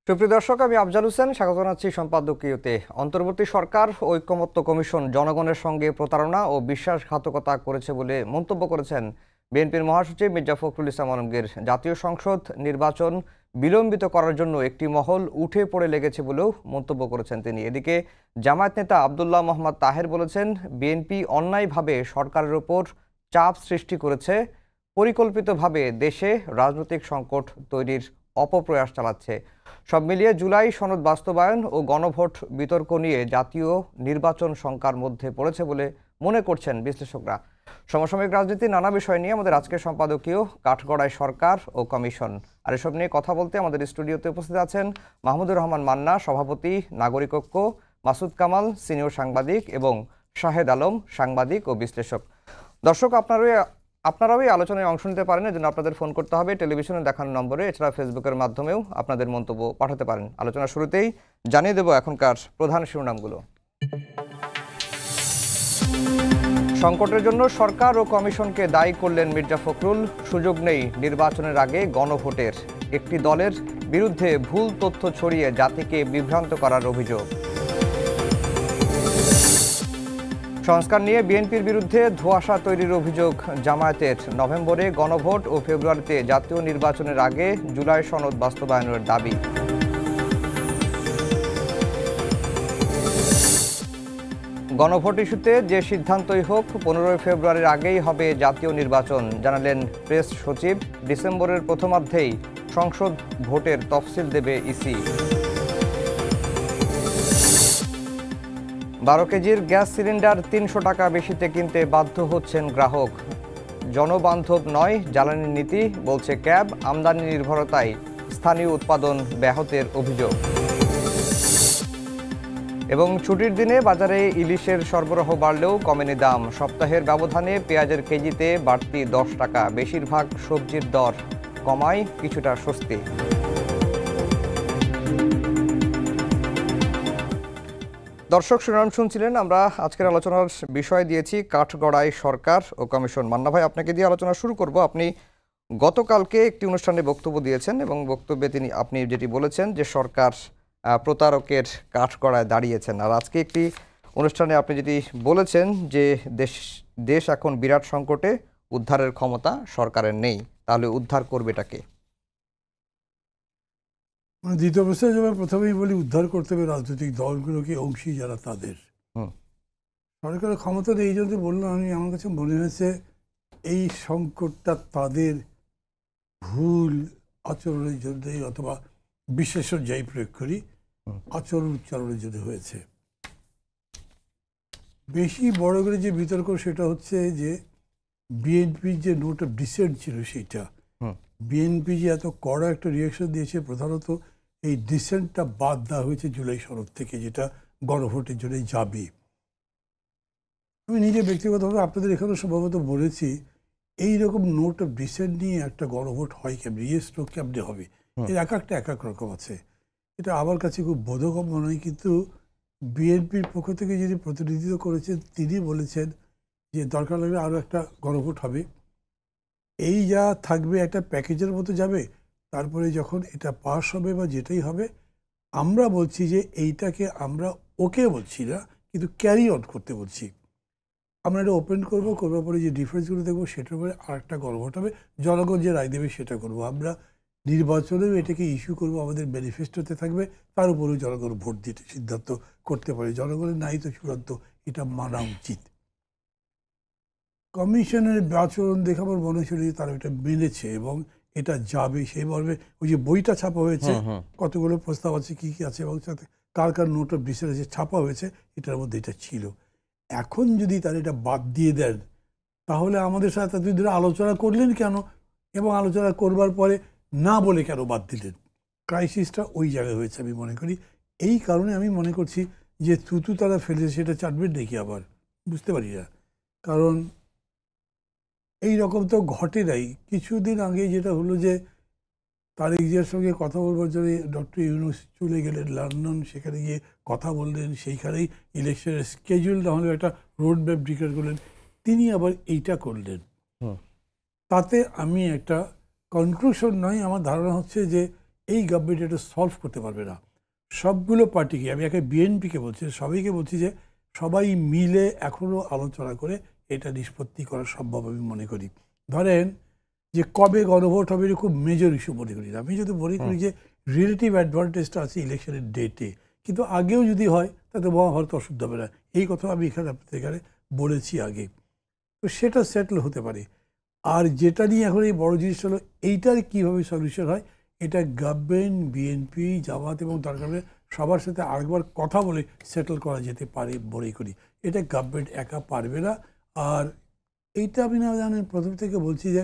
সুপ্রিয় দর্শক, আমি আফজাল হোসেন স্বাগত জানাচ্ছি সম্পাদকীয়তে। অন্তর্বর্তী সরকার ঐক্যমত্য কমিশন জনগণের সঙ্গে প্রতারণা ও বিশ্বাসঘাতকতা করেছে বলে মন্তব্য করেছেন বিএনপির মহাসচিব মির্জা ফখরুল ইসলাম আলমগীর। জাতীয় সংসদ নির্বাচন বিলম্বিত করার জন্য একটি মহল উঠে পড়ে লেগেছে বলেও মন্তব্য করেছেন তিনি। এদিকে জামায়াত নেতা আব্দুল্লাহ মোহাম্মদ তাহের বলেছেন, বিএনপি অন্যায়ভাবে সরকারের ওপর চাপ সৃষ্টি করেছে, পরিকল্পিতভাবে দেশে রাজনৈতিক সংকট তৈরির অপপ্রয়াস চালাচ্ছে। সব মিলিয়ে জুলাই সনদ বাস্তবায়ন ও গণভোট বিতর্ক নিয়ে জাতীয় নির্বাচন শঙ্কার মধ্যে পড়েছে বলে মনে করছেন বিশ্লেষকরা। সমসাময়িক রাজনীতির নানা বিষয় নিয়ে আমাদের আজকের সম্পাদকীয় কাঠগড়ায় সরকার ও কমিশন। আর এসব নিয়ে কথা বলতে আমাদের স্টুডিওতে উপস্থিত আছেন মাহমুদুর রহমান মান্না, সভাপতি নাগরিক ঐক্য, মাসুদ কামাল সিনিয়র সাংবাদিক এবং শাহেদ আলম সাংবাদিক ও বিশ্লেষক। দর্শক, আপনারাও এই আলোচনায় অংশ নিতে পারেন। এজন্য আপনাদের ফোন করতে হবে টেলিভিশনে দেখানো নম্বরে। এছাড়া ফেসবুকের মাধ্যমেও আপনাদের মন্তব্য পাঠাতে পারেন। আলোচনা শুরুতেই জানিয়ে দেব এখনকার প্রধান শিরোনামগুলো। সংকটের জন্য সরকার ও কমিশনকে দায়ী করলেন মির্জা ফখরুল। সুযোগ নেই নির্বাচনের আগে গণভোটের। একটি দলের বিরুদ্ধে ভুল তথ্য ছড়িয়ে জাতিকে বিভ্রান্ত করার অভিযোগ। সংস্কার নিয়ে বিএনপির বিরুদ্ধে ধোঁয়াশা তৈরির অভিযোগ জামায়াতের। নভেম্বরে গণভোট ও ফেব্রুয়ারিতে জাতীয় নির্বাচনের আগে জুলাই সনদ বাস্তবায়নের দাবি। গণভোট ইস্যুতে যে সিদ্ধান্তই হোক 15 ফেব্রুয়ারির আগেই হবে জাতীয় নির্বাচন, জানালেন প্রেস সচিব। ডিসেম্বরের প্রথমার্ধেই সংসদ ভোটের তফসিল দেবে ইসি। 12 কেজির গ্যাস সিলিন্ডার 300 টাকা বেশিতে কিনতে বাধ্য হচ্ছেন গ্রাহক। জনবান্ধব নয় জ্বালানি নীতি, বলছে ক্যাব। আমদানি নির্ভরতায় স্থানীয় উৎপাদন ব্যাহতের অভিযোগ। এবং ছুটির দিনে বাজারে ইলিশের সরবরাহ বাড়লেও কমেনি দাম। সপ্তাহের ব্যবধানে পেঁয়াজের কেজিতে বাড়তি 10 টাকা। বেশিরভাগ সবজির দর কমায় কিছুটা স্বস্তি। দর্শক, শিরোনাম শুনছিলেন। আমরা আজকের আলোচনার বিষয় দিয়েছি কাঠগড়ায় সরকার ও কমিশন। মান্না ভাই, আপনাকে দিয়ে আলোচনা শুরু করব। আপনি গতকালকে একটি অনুষ্ঠানে বক্তব্য দিয়েছেন এবং বক্তব্যে আপনি যেটি বলেছেন যে সরকার প্রতারকের কাঠগড়ায় দাঁড়িয়েছেন। আর আজকে একটি অনুষ্ঠানে আপনি যেটি বলেছেন যে দেশ এখন বিরাট সংকটে, উদ্ধারের ক্ষমতা সরকারের নেই, তাহলে উদ্ধার করবেটাকে? দ্বিতীয় অবস্থায় যেমন প্রথমেই বলি, উদ্ধার করতে হবে রাজনৈতিক দলগুলোকে, অংশী যারা তাদের। সরকারের ক্ষমতা নেই এই জন্য বললাম আমি। আমার কাছে মনে হয়েছে এই সংকটটা তাদের ভুল আচরণের জন্যই, অথবা বিশেষণ যাই প্রয়োগ করি, আচরণ উচ্চারণের জন্য হয়েছে। বেশি বড় করে যে বিতর্ক সেটা হচ্ছে যে বিএনপির যে নোট অফ ডিসেন্ট ছিল সেইটা, বিএনপি যে এত কড়া একটা রিয়াকশন দিয়েছে, প্রধানত এই ডিসেন্টটা বাদ দেওয়া হয়েছে জুলাই সনদ থেকে, যেটা গণভোটের জন্য যাবে। আমি নিজে ব্যক্তিগতভাবে আপনাদের এখানে সম্ভবত বলেছি, এইরকম নোট অফ ডিসেন্ট নিয়ে একটা গণভোট হয় কেমনি, ইয়েস নো কেমনি হবে, এর এক একটা এক এক রকম আছে। এটা আমার কাছে খুব বোধগম্য নয়। কিন্তু বিএনপির পক্ষ থেকে যিনি প্রতিনিধিত্ব করেছেন তিনি বলেছেন যে দরকার লাগলে আরও একটা গণভোট হবে। এই যা থাকবে একটা প্যাকেজের মতো যাবে, তারপরে যখন এটা পাস হবে বা যেটাই হবে, আমরা বলছি যে এইটাকে আমরা ওকে বলছি না, কিন্তু ক্যারি অন করতে বলছি। আমরা এটা ওপেন করবো, করবার পরে যে ডিফারেন্সগুলো দেখবো সেটার পরে আর একটা গণভোট হবে, জনগণ যে রায় দেবে সেটা করবো। আমরা নির্বাচনেও এটাকে ইস্যু করবো, আমাদের ম্যানিফেস্টোতে থাকবে, তার উপরেও জনগণ ভোট দিতে সিদ্ধান্ত করতে পারে। জনগণের নাই তো চূড়ান্ত, এটা মানা উচিত। কমিশনের আচরণ দেখে আমার মনে হচ্ছিল যে তারা এটা মেনেছে এবং এটা যাবে সেই মর্মে। ওই যে বইটা ছাপা হয়েছে, কতগুলো প্রস্তাব আছে, কি কি আছে, এবং সাথে কার কার নোট অফ ডিসেন্ট যে ছাপা হয়েছে, এটার মধ্যে এটা ছিল। এখন যদি তারা এটা বাদ দিয়ে দেন, তাহলে আমাদের সাথে এতদিন ধরে আলোচনা করলেন কেন, এবং আলোচনা করবার পরে না বলে কেন বাদ দিলেন? ক্রাইসিসটা ওই জায়গায় হয়েছে আমি মনে করি। এই কারণে আমি মনে করছি যে থুতু তারা ফেলেছে, সেটা চাটবেন নাকি আবার বুঝতে পারি না। কারণ এই রকম তো ঘটে নাই। কিছুদিন আগে যেটা হলো যে তারেক জিয়ার সঙ্গে কথা বলবার জন্য ডক্টর ইউনূস চলে গেলেন লন্ডন, সেখানে গিয়ে কথা বললেন, সেইখানেই ইলেকশনের স্কেজুল না হলে একটা রোড ম্যাপ ডিক্লেয়ার করলেন। তিনি আবার এইটা করলেন। তাতে আমি একটা কনক্লুশন নয়, আমার ধারণা হচ্ছে যে এই গভর্নমেন্ট এটা সলভ করতে পারবে না। সবগুলো পার্টিকে, আমি একে বিএনপিকে বলছি, সবাইকে বলছি যে সবাই মিলে এখনও আলোচনা করে এটা নিষ্পত্তি করা সম্ভব আমি মনে করি। ধরেন যে কবে গণভোট হবে এটা খুব মেজর ইস্যু মনে করি না। আমি যদি মনে করি যে রিলেটিভ অ্যাডভান্টেজটা আছে ইলেকশনের ডেটে, কিন্তু আগেও যদি হয় তাতে মহাভারত অশুদ্ধ হবে না, এই কথা আমি এখানে আপনাদের এখানে বলেছি আগে। তো সেটা সেটেল হতে পারে। আর যেটা নিয়ে এখন এই বড় জিনিস হলো এইটার কীভাবে সলিউশন হয়, এটা গভর্নমেন্ট, বিএনপি, জামাত এবং দরকার হলে সবার সাথে আরেকবার কথা বলে সেটেল করা যেতে পারে মনে করি। এটা গভর্নমেন্ট একা পারবে না। আর এইটা আমি না জানেন প্রথম থেকে বলছি যে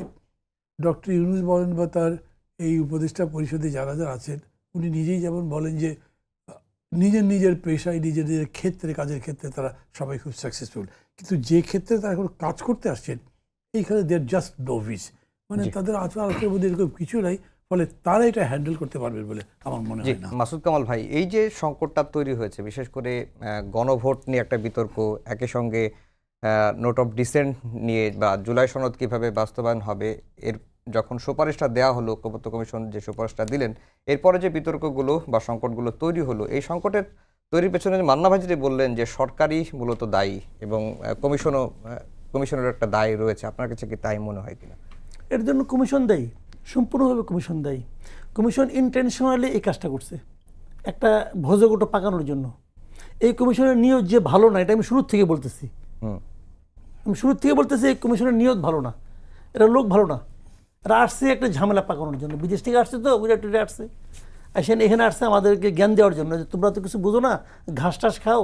ডক্টর ইউনূস বলেন বা তার এই উপদেষ্টা পরিষদে যারা যারা আছেন, উনি নিজেই যেমন বলেন যে নিজের নিজের পেশায়, নিজের নিজের ক্ষেত্রে, কাজের ক্ষেত্রে তারা সবাই খুব সাকসেসফুল, কিন্তু যে ক্ষেত্রে তারা এখন কাজ করতে আসছেন এইখানে দে আর জাস্ট নোভিস, মানে তাদের আচরণের মধ্যে এরকম কিছু নাই, ফলে তারা এটা হ্যান্ডেল করতে পারবে বলে আমার মনে হয় না। মাসুদ কামাল ভাই, এই যে সংকটটা তৈরি হয়েছে, বিশেষ করে গণভোট নিয়ে একটা বিতর্ক, একই সঙ্গে নোট অফ ডিসেন্ট নিয়ে বা জুলাই সনদ কিভাবে বাস্তবায়ন হবে, এর যখন সুপারিশটা দেওয়া হলো, ঐক্যমত্য কমিশন যে সুপারিশটা দিলেন, এরপরে যে বিতর্কগুলো বা সংকটগুলো তৈরি হলো, এই সংকটের তৈরির পেছনে মান্না ভাই যেটি বললেন যে সরকারই মূলত দায়ী এবং কমিশনের একটা দায় রয়েছে, আপনার কাছে কি তাই মনে হয় কিনা? এর জন্য কমিশন দায়ী, সম্পূর্ণভাবে কমিশন দায়ী। কমিশন ইন্টেনশনালি এই কাজটা করছে একটা ভোজগোটো পাকানোর জন্য। এই কমিশনের নিয়োগ যে ভালো না, এটা আমি শুরুর থেকে বলতেছি। এই কমিশনের নিয়োগ ভালো না, এটা লোক ভালো না, এরা আসছে একটা ঝামেলা পাকানোর জন্য। বিদেশ থেকে আসছে, তো গুজরাট আসছে, এখানে আসছে আমাদেরকে জ্ঞান দেওয়ার জন্য যে তোমরা তো কিছু বুঝো না, ঘাস টাস খাও,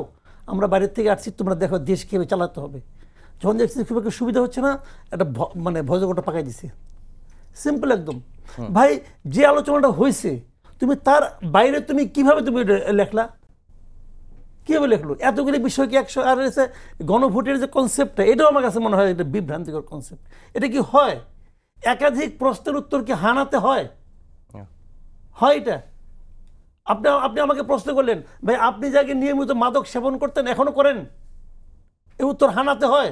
আমরা বাইরের থেকে আসছি, তোমরা দেখো দেশ কীভাবে চালাতে হবে। যখন দেখছি খুব একটা সুবিধা হচ্ছে না, একটা মানে ভজগোটা পাকাই দিছে, সিম্পল একদম। ভাই, যে আলোচনাটা হয়েছে, তুমি তার বাইরে তুমি কিভাবে তুমি লেখলা, কীভাবে লেখলো? এতগুলি বিষয় কি একশো? আর গণভোটের যে কনসেপ্টটা, এটাও আমার কাছে মনে হয় এটা বিভ্রান্তিকর কনসেপ্ট। এটা কি হয়? একাধিক প্রশ্নের উত্তর কি হানাতে হয়? এটা আপনি আমাকে প্রশ্ন করলেন, ভাই আপনি যাকে নিয়মিত মাদক সেবন করতেন এখনো করেন, এই উত্তর হানাতে হয়?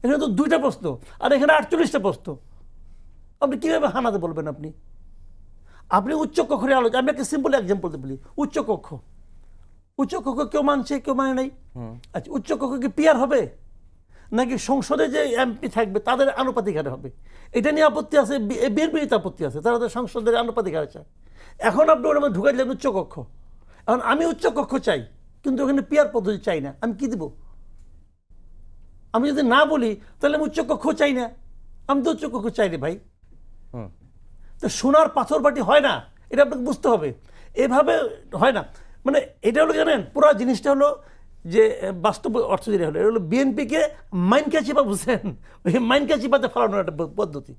এখানে তো 2টা প্রশ্ন, আর এখানে 48টা প্রশ্ন। আপনি কীভাবে হানাতে বলবেন? আপনি উচ্চ কক্ষের আলোচনা, আমি একটা সিম্পল এক্সাম্পল বলি। উচ্চ কক্ষ কেউ মানছে, কেউ মানে নাই। আচ্ছা, উচ্চ কক্ষ কি পিয়ার হবে, নাকি সংসদে যে এমপি থাকবে তাদের আনুপাতিক হারে হবে? এটা নিয়ে আপত্তি আছে, বিএনপির আপত্তি আছে, তারা তো সংসদের আনুপাতিক হারে চায়। এখন আপনি ওর মধ্যে ঢুকাই দিলেন উচ্চ কক্ষ। এখন আমি উচ্চ কক্ষ চাই, কিন্তু ওখানে পিয়ার পদ্ধতি চাই না, আমি কি দিব? আমি যদি না বলি তাহলে আমি উচ্চ কক্ষ চাই না, আমি তো উচ্চ কক্ষ চাই রে ভাই। তো সোনার পাথর বাটি হয় না, এটা আপনাকে বুঝতে হবে। এভাবে হয় না। মানে এটা হলো, জানেন, পুরো জিনিসটা হলো যে বাস্তব অর্থ যেটা হলো, এটা হলো বিএনপিকে মাইনকা চিপা, বুঝছেন? ওই মাইনকা চিপাতে ফেলানোর একটা পদ্ধতি,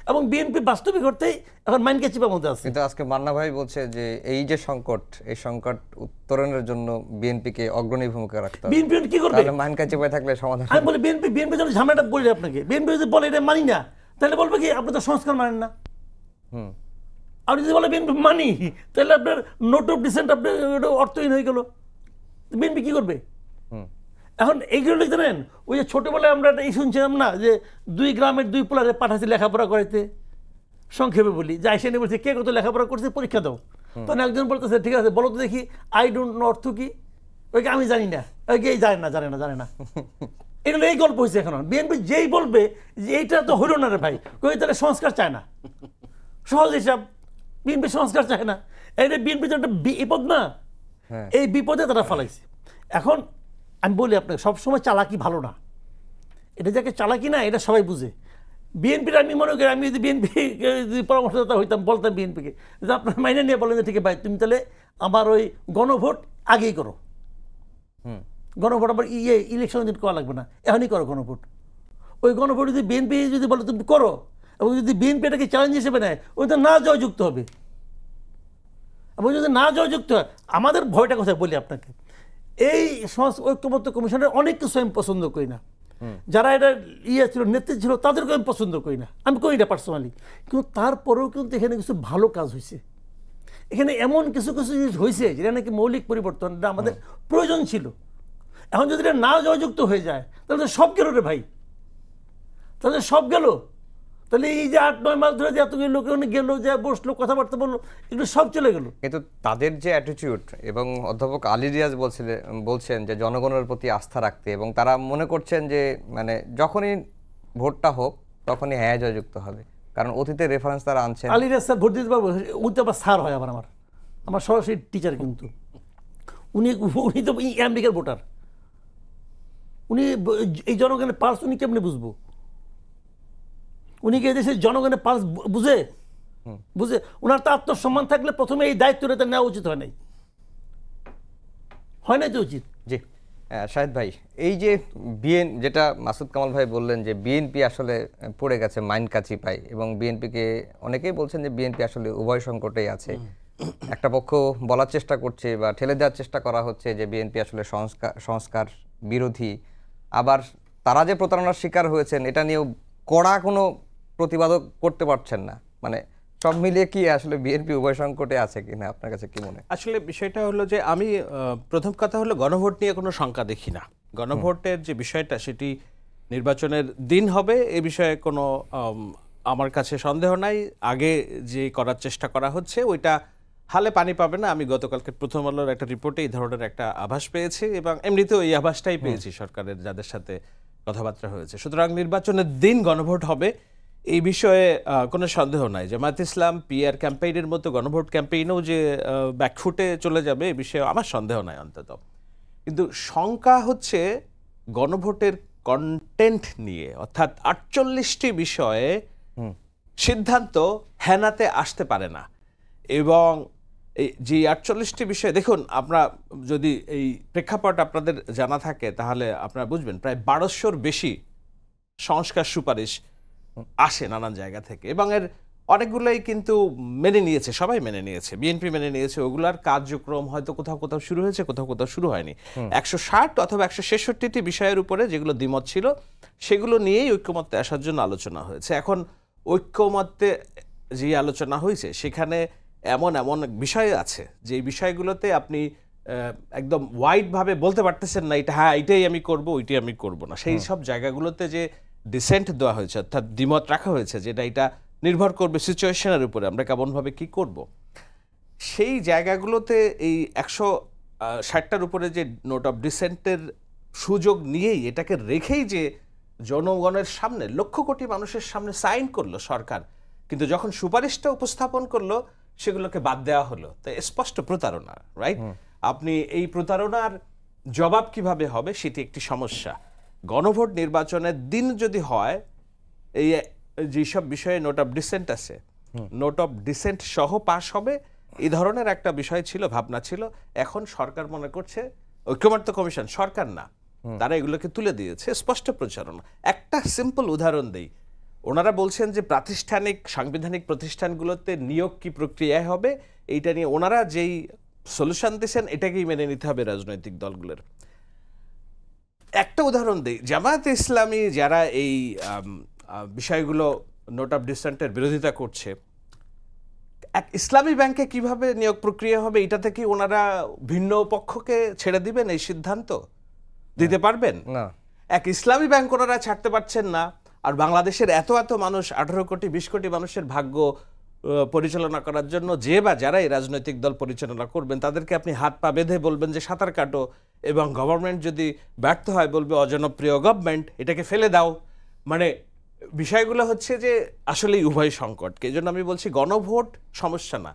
এবং বিএনপি বাস্তবিক অর্থেই এখন মাইনকা চিপার মধ্যে আছে। কিন্তু আজকে মান্না ভাই বলছে যে এই যে সংকট, এই সংকট উত্তরণের জন্য বিএনপিকে অগ্রণী ভূমিকা রাখতে হবে। বিএনপি কি করবে? মাইনকা চিপায় থাকলে সমাধান। আমি বলি বিএনপি যখন ঝামেলাটা বলি আপনাকে, বিএনপি যদি বলে এটা মানি না, তাহলে বলবে কি আপনি তো সংস্কার মানেন না। আপনি যদি বলে বিএনপি মানি, তাহলে আপনার নোট অফ ডিসেন্ট আপনার অর্থহীন হয়ে গেল। বিএনপি কি করবে? এখন এইগুলো জানেন, ওই যে ছোটবেলায় আমরা এই শুনছিলাম না যে 2 গ্রামের 2 পোলারে পাঠাচ্ছি লেখাপড়া করাইতে, সংক্ষেপে বলি, যে আইসা নিয়ে বলছে কে কত লেখাপড়া করছে পরীক্ষা দাও। তখন একজন বলতেছে ঠিক আছে বলো তো দেখি, আই ডোন্ট নো অর্থ কি? ওইকে আমি জানি না, ওইকে জানে না। এগুলো এই গল্প হয়েছে। এখন বিএনপি যেই বলবে যে এইটা তো হইল না রে ভাই, কই তাহলে সংস্কার চায় না, সহজ হিসাব, বিএনপি সংস্কার চায় না। এটা বিএনপি তো একটা বিপদ না, এই বিপদে তারা ফেলাইছে। এখন আমি বলি আপনাকে, সবসময় চালাকি ভালো না, এটা যাকে চালাকি না এটা সবাই বুঝে। বিএনপির আমি মনে করি, আমি যদি বিএনপি যদি পরামর্শদাতা হইতাম, বলতাম বিএনপিকে যে আপনার মাইনে নিয়ে বলেন যে ঠিক আছে ভাই, তুমি তাহলে আমার ওই গণভোট আগেই করো, গণভোট আবার ইলেকশন দিন করা লাগবে না, এখনই করো গণভোট। ওই গণভোট যদি বিএনপি যদি বলে তুমি করো, এবং যদি বিএনপি এটাকে চ্যালেঞ্জ হিসেবে নেয়, ওই তো না জয়যুক্ত হবে। এবং যদি না জয়যুক্ত হয়, আমাদের ভয়টা কোথায় বলি আপনাকে, এই ঐক্যমত্য কমিশনের অনেক কিছু আমি পছন্দ করি না, যারা এটা ছিল নেতৃত্ব ছিল তাদেরকে আমি পছন্দ করি না, আমি করি না পার্সোনালি। কিন্তু তারপরেও কিন্তু এখানে কিছু ভালো কাজ হয়েছে, এখানে এমন কিছু জিনিস হয়েছে যেটা নাকি মৌলিক পরিবর্তন আমাদের প্রয়োজন ছিল। এখন যদি এটা না জয়যুক্ত হয়ে যায় তাহলে সব গেল রে ভাই, তাহলে সব গেল। তাহলে এই যে 8-9 মাস ধরে যে এতগুলো লোক গেল, যে বসলো, কথাবার্তা বললো, এগুলো সব চলে গেল। কিন্তু তাদের যে অ্যাটিটিউড, এবং অধ্যাপক আলী রিয়াজ বলছেন যে জনগণের প্রতি আস্থা রাখতে, এবং তারা মনে করছেন যে মানে যখনই ভোটটা হোক তখনই হ্যাঁ জয়যুক্ত হবে, কারণ অতীতের রেফারেন্স তারা আনছেন। আলী রিয়াজ স্যার ভোট দিতে পারবো, উনি তো আবার স্যার হয় আমার সরাসরি টিচার, কিন্তু উনি তো আমেরিকার ভোটার। উনি এই জনগণের পালস উনি কেমনে বুঝবো? উনি কি দেশের জনগণের পালস বুঝে? ওনার তো আত্মসম্মান থাকলে প্রথমে এই দায়িত্বটা নেওয়া উচিত হয় নাই তো উচিত। জি শাহেদ ভাই, এই যে যেটা মাসুদ কামাল ভাই বললেন যে বিএনপি আসলে পড়ে গেছে মাইন কাচি পায়, এবং বিএনপিকে অনেকেই বলছেন যে বিএনপি আসলে উভয় সংকটেই আছে। একটা পক্ষ বলার চেষ্টা করছে বা ঠেলে দেওয়ার চেষ্টা করা হচ্ছে যে বিএনপি আসলে সংস্কার বিরোধী, আবার তারা যে প্রতারণার শিকার হয়েছেন এটা নিয়েও কড়া কোনো প্রতিবাদও করতে পারছেন না। মানে সব মিলিয়ে কি আসলে বিএনপি উভয় সংকটে আছে কিনা, আপনার কাছে কি মনে হয়? আসলে বিষয়টা হলো যে আমি প্রথম কথা হলো গণভোট নিয়ে কোনো শঙ্কা দেখি না। গণভোটের যে বিষয়টা সেটি নির্বাচনের দিন হবে এ বিষয়ে কোনো আমার কাছে সন্দেহ নাই। আগে যে করার চেষ্টা করা হচ্ছে ওইটা হালে পানি পাবে না। আমি গতকালকে প্রথম আলোর একটা রিপোর্টে এই ধরনের একটা আভাস পেয়েছি, এবং এমনিতেও এই আভাসটাই পেয়েছি সরকারের যাদের সাথে কথাবার্তা হয়েছে। সুতরাং নির্বাচনের দিন গণভোট হবে এই বিষয়ে কোনো সন্দেহ নাই। জামায়াত ইসলাম পিআর ক্যাম্পেইনের মতো গণভোট ক্যাম্পেইনেও যে ব্যাকফুটে চলে যাবে এ বিষয়ে আমার সন্দেহ নাই অন্তত। কিন্তু শঙ্কা হচ্ছে গণভোটের কন্টেন্ট নিয়ে, অর্থাৎ 48টি বিষয়ে সিদ্ধান্ত হেনাতে আসতে পারে না। এবং এই যে 48টি বিষয় দেখুন, আপনারা যদি এই প্রেক্ষাপট আপনাদের জানা থাকে তাহলে আপনারা বুঝবেন প্রায় 1200-র বেশি সংস্কার সুপারিশ আসে নানান জায়গা থেকে, এবং এর অনেকগুলোই কিন্তু মেনে নিয়েছে, সবাই মেনে নিয়েছে, বিএনপি মেনে নিয়েছে। ওগুলার কার্যক্রম হয়তো কোথাও কোথাও শুরু হয়েছে, কোথাও কোথাও শুরু হয়নি। 160 অথবা 166টি বিষয়ের উপরে যেগুলো দ্বিমত ছিল সেগুলো নিয়েই ঐক্যমত্যে আসার জন্য আলোচনা হয়েছে। এখন ঐক্যমত্যে যে আলোচনা হয়েছে সেখানে এমন এমন বিষয় আছে যে বিষয়গুলোতে আপনি একদম ওয়াইডভাবে বলতে পারতেছেন না এটা হ্যাঁ এটাই আমি করব ওইটাই আমি করব না। সেই সব জায়গাগুলোতে যে ডিসেন্ট দেওয়া হয়েছে, অর্থাৎ দ্বিমত রাখা হয়েছে, যেটা এটা নির্ভর করবে সিচুয়েশনের উপরে আমরা কেমনভাবে কি করব, সেই জায়গাগুলোতে এই 160টার উপরে যে নোট অফ ডিসেন্টের সুযোগ নিয়েই এটাকে রেখেই যে জনগণের সামনে লক্ষ কোটি মানুষের সামনে সাইন করলো সরকার, কিন্তু যখন সুপারিশটা উপস্থাপন করলো সেগুলোকে বাদ দেওয়া হলো। তাই স্পষ্ট প্রতারণা, রাইট? আপনি এই প্রতারণার জবাব কিভাবে হবে সেটি একটি সমস্যা। গণভোট নির্বাচনের দিন যদি হয়, এই যেসব বিষয়ে নোট অফ ডিসেন্ট আছে, নোট অফ ডিসেন্ট সহ পাশ হবে, এই ধরনের একটা বিষয় ছিল, ভাবনা ছিল। এখন সরকার মনে করছে, ঐক্যমত্য কমিশন, সরকার না, তারা এগুলোকে তুলে দিয়েছে, স্পষ্ট প্রচারণা। একটা সিম্পল উদাহরণ দেই, ওনারা বলছেন যে প্রাতিষ্ঠানিক সাংবিধানিক প্রতিষ্ঠানগুলোতে নিয়োগ কি প্রক্রিয়ায় হবে এইটা নিয়ে ওনারা যেই সলিউশন দিয়েছেন এটাকেই মেনে নিতে হবে রাজনৈতিক দলগুলোর। একটা উদাহরণ দিই, জামায়াতে ইসলামী যারা এই বিষয়গুলো নোট অফ ডিসেন্টের বিরোধিতা করছে, এক ইসলামী ব্যাংকে কিভাবে নিয়োগ প্রক্রিয়া হবে এটা থেকে ওনারা ভিন্ন পক্ষকে ছেড়ে দিবেন এই সিদ্ধান্ত দিতে পারবেন না? এক ইসলামী ব্যাংক ওনারা ছাড়তে পারছেন না, আর বাংলাদেশের এত এত মানুষ, 18 কোটি 20 কোটি মানুষের ভাগ্য পরিচালনা করার জন্য যে বা যারা এই রাজনৈতিক দল পরিচালনা করবেন তাদেরকে আপনি হাত পা বেঁধে বলবেন যে সাঁতার কাটো, এবং গভর্নমেন্ট যদি ব্যর্থ হয় বলবে অজনপ্রিয় গভর্নমেন্ট, এটাকে ফেলে দাও। মানে বিষয়গুলো হচ্ছে যে আসলেই উভয় সংকট। এই জন্য আমি বলছি গণভোট সমস্যা না,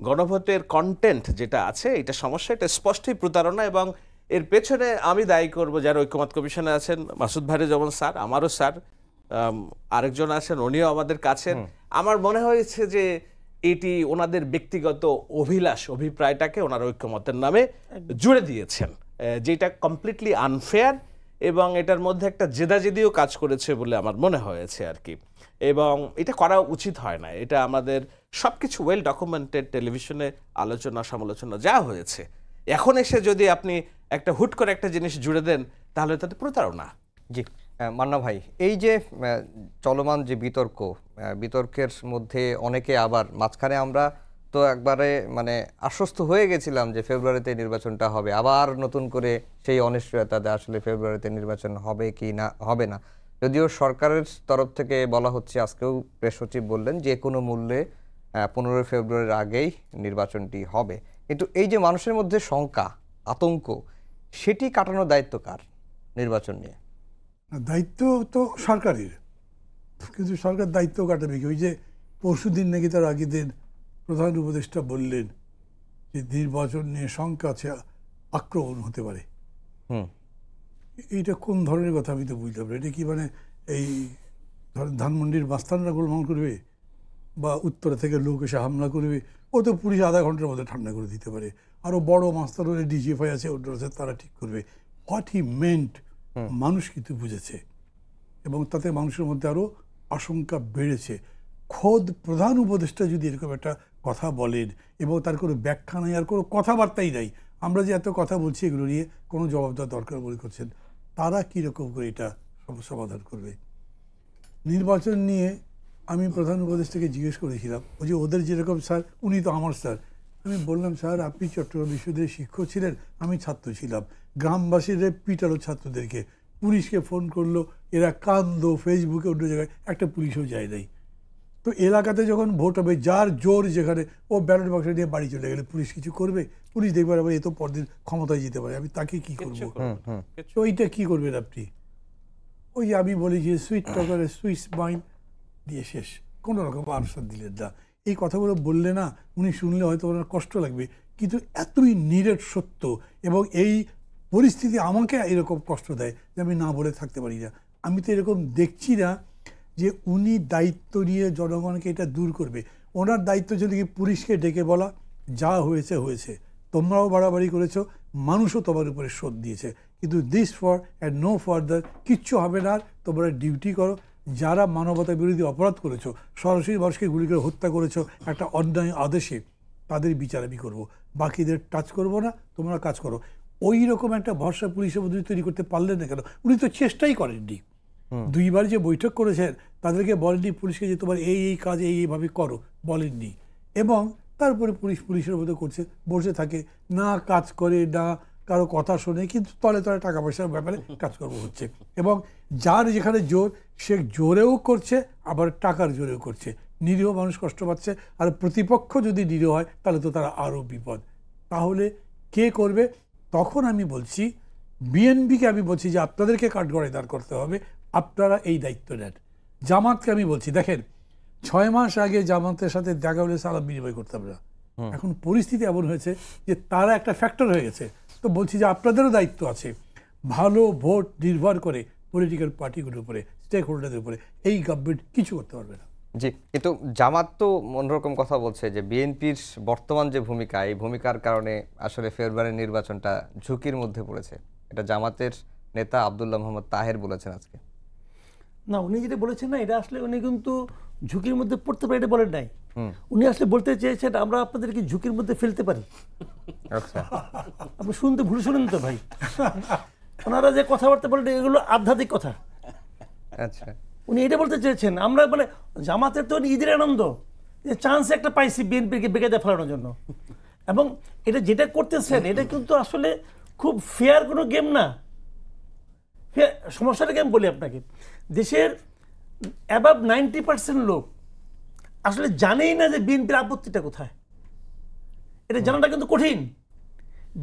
গণভোটের কন্টেন্ট যেটা আছে এটা সমস্যা, এটা স্পষ্টই প্রতারণা। এবং এর পেছনে আমি দায়ী করব যারা ঐক্যমত্য কমিশনে আছেন, মাসুদ ভাইয়ের যেমন স্যার, আমারও স্যার, আরেকজন আছেন উনিও আমাদের কাছের। আমার মনে হয়েছে যে এটি ওনাদের ব্যক্তিগত অভিলাষ অভিপ্রায়টাকে ওনারা ঐক্যমতের নামে জুড়ে দিয়েছেন, যেটা কমপ্লিটলি আনফেয়ার, এবং এটার মধ্যে একটা জেদাজেদিও কাজ করেছে বলে আমার মনে হয়েছে আর কি। এবং এটা করা উচিত হয় না। এটা আমাদের সবকিছু ওয়েল ডকুমেন্টেড, টেলিভিশনে আলোচনা সমালোচনা যা হয়েছে, এখন এসে যদি আপনি একটা হুট করে একটা জিনিস জুড়ে দেন তাহলে তাতে প্রতারণা। জি মান্না ভাই, এই যে চলমান যে বিতর্কের মধ্যে অনেকে আবার মাঝখানে আমরা তো একবারে মানে আশ্বস্ত হয়ে গেছিলাম যে ফেব্রুয়ারিতে নির্বাচনটা হবে, আবার নতুন করে সেই অনিশ্চয়তা আসলে ফেব্রুয়ারিতে নির্বাচন হবে কি না হবে না। যদিও সরকারের তরফ থেকে বলা হচ্ছে, আজকেও প্রেস সচিব বললেন যে কোনো মূল্যে 15 ফেব্রুয়ারির আগেই নির্বাচনটি হবে। কিন্তু এই যে মানুষের মধ্যে শঙ্কা, আতঙ্ক, সেটি কাটানোর দায়িত্ব কার নির্বাচন নিয়ে? দায়িত্ব তো সরকারের, কিন্তু সরকার দায়িত্ব কাটাবে কি? ওই যে পরশুদিন নাকি তার আগের দিন প্রধান উপদেষ্টা বললেন যে নির্বাচন নিয়ে শঙ্কা আছে, আক্রমণ হতে পারে। এইটা কোন ধরনের কথা আমি তো বুঝতে পারি। এটা কি মানে এই ধরেন ধানমন্ডির মাস্তানরা গোলমাল করবে বা উত্তরা থেকে লোক এসে হামলা করবে? ও তো পুলিশ আধা ঘন্টার মধ্যে ঠান্ডা করে দিতে পারে। আরও বড় মাস্তান হলে ডিজিএফআই আছে, ওটা আছে, তারা ঠিক করবে। হোয়াট হি মেন্ট মানুষ কিন্তু বুঝেছে, এবং তাতে মানুষের মধ্যে আরও আশঙ্কা বেড়েছে। খোদ প্রধান উপদেষ্টা যদি এরকম একটা কথা বলেন এবং তার কোনো ব্যাখ্যা নাই, আর কোনো কথাবার্তাই নাই, আমরা যে এত কথা বলছি এগুলো নিয়ে কোনো জবাব দেওয়া দরকার মনে করছেন, তারা কীরকম করে এটা সমাধান করবে? নির্বাচন নিয়ে আমি প্রধান উপদেষ্টাকে জিজ্ঞেস করেছিলাম, ওই যে ওদের যেরকম স্যার, উনি তো আমার স্যার। আমি বললাম, স্যার আপনি চট্টগ্রাম বিশ্ববিদ্যালয়ের শিক্ষক ছিলেন, আমি ছাত্র ছিলাম, গ্রামবাসীরা পিটালো ছাত্রদেরকে, পুলিশকে ফোন করলো, এরা কান্দো, ফেসবুকে অন্য জায়গায়, একটা পুলিশও যায় নাই। তো এলাকাতে যখন ভোট হবে, যার জোর যেখানে, ও ব্যালট বাক্স নিয়ে বাড়ি চলে গেলে পুলিশ কিছু করবে? পুলিশ দেখবার আবার এ তো পরদিন ক্ষমতায় যেতে পারে, আমি তাকে কি করবো? তো ওইটা কি করবেন আপনি? ওই যে আমি বলি যে সুইট টকারের সুইস মাইন্ড দিয়ে শেষ, কোনো রকম আনসার দিলেন না। এই কথাগুলো বললে না, উনি শুনলে হয়তো ওনার কষ্ট লাগবে, কিন্তু এতই নিরেট সত্য, এবং এই পরিস্থিতি আমাকে এরকম কষ্ট দেয় যে আমি না বলে থাকতে পারি না। আমি তো এরকম দেখছি না যে উনি দায়িত্ব নিয়ে জনগণকে এটা দূর করবে। ওনার দায়িত্ব ছিল কি পুলিশকে ডেকে বলা, যা হয়েছে হয়েছে, তোমরাও বাড়াবাড়ি করেছো, মানুষও তোমার উপরে শোধ দিয়েছে, কিন্তু this for and no further, কিচ্ছু হবে না, তোমরা ডিউটি করো। যারা মানবতা বিরোধী অপরাধ করেছো, সরাসরি মানুষকে গুলি করে হত্যা করেছো একটা অন্যায় আদেশে, তাদের বিচার আমি করবো, বাকিদের টাচ করবো না, তোমরা কাজ করো। ওই রকম একটা ভরসা পুলিশের মধ্যে তৈরি করতে পারলেন না কেন? উনি তো চেষ্টাই করেননি। দুইবার যে বৈঠক করেছেন, তাদেরকে বলেননি পুলিশকে যে তোমার এই এই কাজ এইভাবে করো, বলেননি। এবং তারপরে পুলিশের মধ্যে করছে, বসে থাকে, না কাজ করে, না কারো কথা শোনে, কিন্তু তলে তলে টাকা পয়সার ব্যাপারে কাজকর্ম হচ্ছে। এবং যার যেখানে জোর, সে জোরেও করছে, আবার টাকার জোরেও করছে। নিরীহ মানুষ কষ্ট পাচ্ছে, আর প্রতিপক্ষ যদি নিরীহ হয় তাহলে তো তারা আরও বিপদ। তাহলে কে করবে? তখন আমি বলছি, বিএনপিকে আমি বলছি যে আপনাদেরকে কাঠগড়ায় দাঁড় করতে হবে, আপনারা এই দায়িত্ব নেন। জামাতকে আমি বলছি, দেখেন 6 মাস আগে জামাতের সাথে দেখা হলে সালাম বিনিময় করতাম না, এখন পরিস্থিতি এমন হয়েছে যে তারা একটা ফ্যাক্টর হয়ে গেছে। তো বলছি যে আপনাদেরও দায়িত্ব আছে। ভালো ভোট নির্ভর করে পলিটিক্যাল পার্টিগুলোর উপরে, স্টেক হোল্ডারদের উপরে। এই গভর্নমেন্ট কিছু করতে পারবে না। জি, কিন্তু জামাত তো অন্যরকম কথা বলছে যে বিএনপির বর্তমান যে ভূমিকা, এই ভূমিকার কারণে আসলে ফেব্রুয়ারির নির্বাচনটা ঝুঁকির মধ্যে পড়েছে। এটা জামাতের নেতা আব্দুল্লাহ মোহাম্মদ তাহের বলেছেন আজকে। না, উনি যেটা বলেছেন না, এটা আসলে উনি কিন্তু ঝুঁকির মধ্যে পড়তে পারে এটা বলেন নাই। উনি আসলে বলতে চেয়েছেন আমরা আপনাদেরকে ঝুঁকির মধ্যে ফেলতে পারি। আচ্ছা, আপনি শুনতে ভুল শুনেন তো ভাই। ওনারা যে কথাবার্তা বলেন এগুলো আধ্যাত্মিক কথা। আচ্ছা, উনি এটা বলতে চেয়েছেন আমরা মানে জামাতের তো ঈদের আনন্দ, যে চান্স একটা পাইছি বিএনপিকে বেকায়দা ফেলানোর জন্য। এবং এটা যেটা করতেছেন এটা কিন্তু আসলে খুব ফেয়ার কোনো গেম না। সমস্যাটাকে আমি বলি আপনাকে, দেশের অ্যাবাভ 90% লোক আসলে জানেই না যে বিএনপির আপত্তিটা কোথায়। এটা জানাটা কিন্তু কঠিন।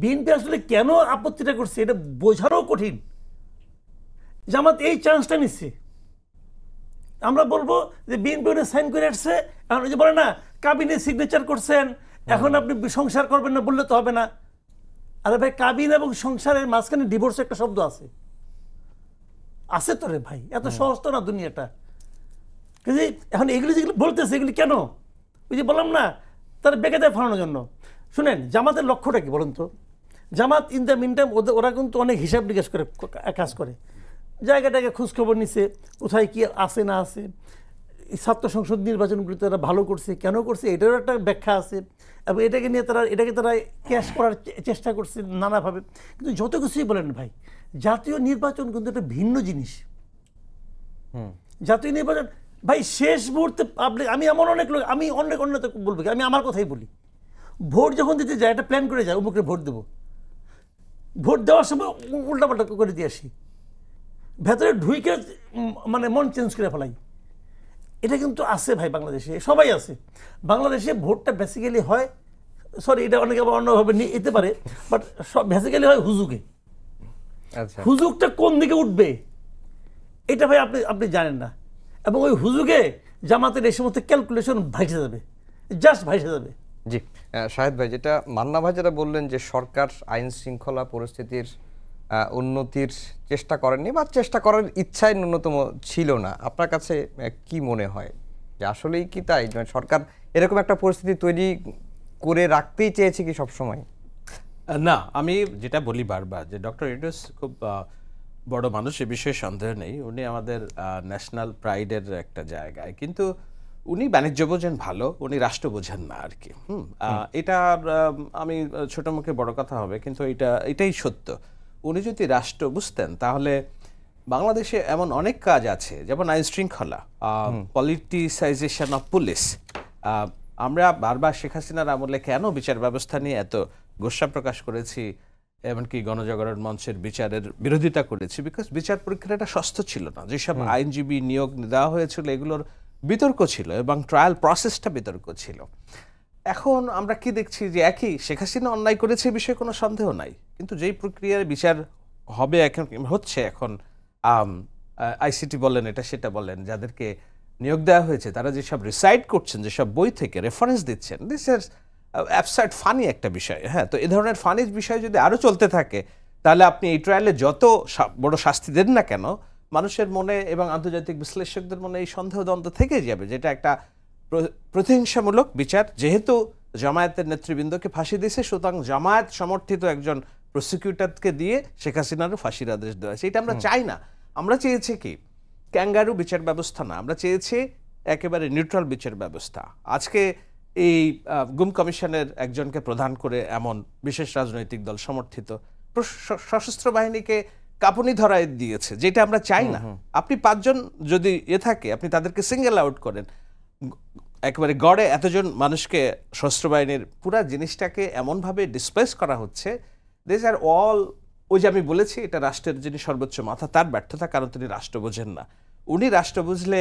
বিএনপি আসলে কেন আপত্তিটা করছে এটা বোঝারও কঠিন। জামাত এই চান্সটা নিচ্ছে। আমরা বলবো যে বিএনপি সাইন করে আসছে, এখন যে বলে না কাবিনে সিগনেচার করছেন, এখন আপনি সংসার করবেন না বললে তো হবে না। আরে ভাই, কাবিন এবং সংসারের মাঝখানে ডিভোর্স একটা শব্দ আছে, আছে তো রে ভাই, এত সহজ তো না দুনিয়াটা। কিন্তু এখন এগুলি যেগুলো বলতেছে এগুলি কেন? ওই যে বললাম না, তার বেকায়দায় ফেলানোর জন্য। শুনেন, জামাতের লক্ষ্যটা কি বলুন তো? জামাত ইন দ্য মিন টাইম ওরা কিন্তু অনেক হিসাব নিকাশ করে কাজ করে, জায়গাটাকে খোঁজখবর নিছে, কোথায় কি আছে না আছে। ছাত্র সংসদ নির্বাচনগুলি তারা ভালো করছে, কেন করছে এটারও একটা ব্যাখ্যা আছে। এবং এটাকে নিয়ে এটাকে তারা ক্যাশ করার চেষ্টা করছে নানাভাবে। কিন্তু যত কিছুই বলেন ভাই, জাতীয় নির্বাচন কিন্তু একটা ভিন্ন জিনিস। জাতীয় নির্বাচন ভাই শেষ মুহূর্তে আমি এমন অনেক লোক, আমি অনেক বলবো, আমি আমার কথাই বলি, ভোট যখন দিতে যায় একটা প্ল্যান করে যায়, অমুকে ভোট দেবো, ভোট দেওয়ার সময় উল্টাপাল্টা করে দিয়ে আসি। ভেতরে ঢুইকে মানে মন চেঞ্জ করে ফেলাই, এটা কিন্তু আছে ভাই, বাংলাদেশে সবাই আছে। বাংলাদেশে ভোটটা বেসিক্যালি হয়, সরি এটা অনেকে আবার অন্যভাবে নিতে পারে, বাট সব বেসিক্যালি হয় হুজুকে। আচ্ছা, হুজুকটা কোন দিকে উঠবে এটা ভাই আপনি আপনি জানেন না, এবং ওই হুজুকে জামাতের এই সমস্ত ক্যালকুলেশন ভাইসে যাবে, জাস্ট ভাইসে যাবে। জি শাহেদ ভাই, যেটা মান্না ভাই যেটা বললেন যে সরকার আইন শৃঙ্খলা পরিস্থিতির উন্নতির চেষ্টা করেননি বা চেষ্টা করার ইচ্ছাই ন্যূনতম ছিল না, আপনার কাছে কি মনে হয় যে আসলেই কি তাই, মানে সরকার এরকম একটা পরিস্থিতি তৈরি করে রাখতেই চেয়েছে কি সবসময়? না, আমি যেটা বলি বারবার যে ডক্টর ইউনূস খুব বড় মানুষ, এ বিষয়ে সন্দেহ নেই। উনি আমাদের ন্যাশনাল প্রাইডের একটা জায়গায়, কিন্তু উনি বাণিজ্য বোঝেন ভালো, উনি রাষ্ট্র বোঝেন না আর কি। এটা আমি ছোট মুখে বড় কথা হবে, কিন্তু এটাই সত্য। উনি যদি রাষ্ট্র বুঝতেন তাহলে বাংলাদেশে এমন অনেক কাজ আছে, যেমন আইন শৃঙ্খলা, পলিটিসাইজেশন অফ পুলিশ। আমরা বারবার শেখ হাসিনার আমলে কেন বিচার ব্যবস্থা নিয়ে এত গোস্বা প্রকাশ করেছি, এমনকি গণজাগরণ মঞ্চের বিচারের বিরোধিতা করেছি, বিকজ বিচার প্রক্রিয়াটা সস্তা ছিল না। যেসব আইনজীবী নিয়োগ দেওয়া হয়েছিল এগুলোর বিতর্ক ছিল, এবং ট্রায়াল প্রসেসটা বিতর্ক ছিল। এখন আমরা কি দেখছি যে একই শেখ হাসিনা অন্যায় করেছে, বিষয়ে কোনো সন্দেহ নাই, কিন্তু যেই প্রক্রিয়ার বিচার হবে এখন হচ্ছে, এখন আইসিটি বলেন, এটা সেটা বলেন, যাদেরকে নিয়োগ দেওয়া হয়েছে তারা যেসব রিসাইট করছেন, যেসব বই থেকে রেফারেন্স দিচ্ছেন, দিস ইজ অ্যাবসার্ড ফানি একটা বিষয়। হ্যাঁ, তো এই ধরনের ফানি বিষয় যদি আরও চলতে থাকে, তাহলে আপনি এই ট্রায়ালে যত বড় শাস্তি দেন না কেন, মানুষের মনে এবং আন্তর্জাতিক বিশ্লেষকদের মনে এই সন্দেহ দ্বন্দ্ব থেকেই যাবে, যেটা একটা প্রতিহিংসামূলক বিচার। যেহেতু জামায়াতের নেতৃবৃন্দকে ফাঁসি দিয়েছে, সুতরাং জামায়াত সমর্থিত একজন প্রসিকিউটরকে দিয়ে শেখ হাসিনারও ফাঁসির আদেশ দেওয়া হয়েছে। এটা আমরা চাই না। আমরা চেয়েছি কি ক্যাঙ্গারু বিচার ব্যবস্থা না, আমরা চেয়েছি একেবারে নিউট্রাল বিচার ব্যবস্থা। আজকে এই গুম কমিশনের একজনকে প্রধান করে এমন বিশেষ রাজনৈতিক দল সমর্থিত সশস্ত্র বাহিনীকে কাঁপুনি ধরায় দিয়েছে, যেটা আমরা চাই না। আপনি 5 জন যদি থাকে, আপনি তাদেরকে সিঙ্গেল আউট করেন, একেবারে গড়ে এতজন মানুষকে সশস্ত্র বাহিনীর পুরা জিনিসটাকে এমনভাবে ডিসপ্লেস করা হচ্ছে, দিস আর অল, ওই যে আমি বলেছি এটা রাষ্ট্রের যিনি সর্বোচ্চ মাথা তার ব্যর্থতা, কারণ তিনি রাষ্ট্র বোঝেন না। উনি রাষ্ট্র বুঝলে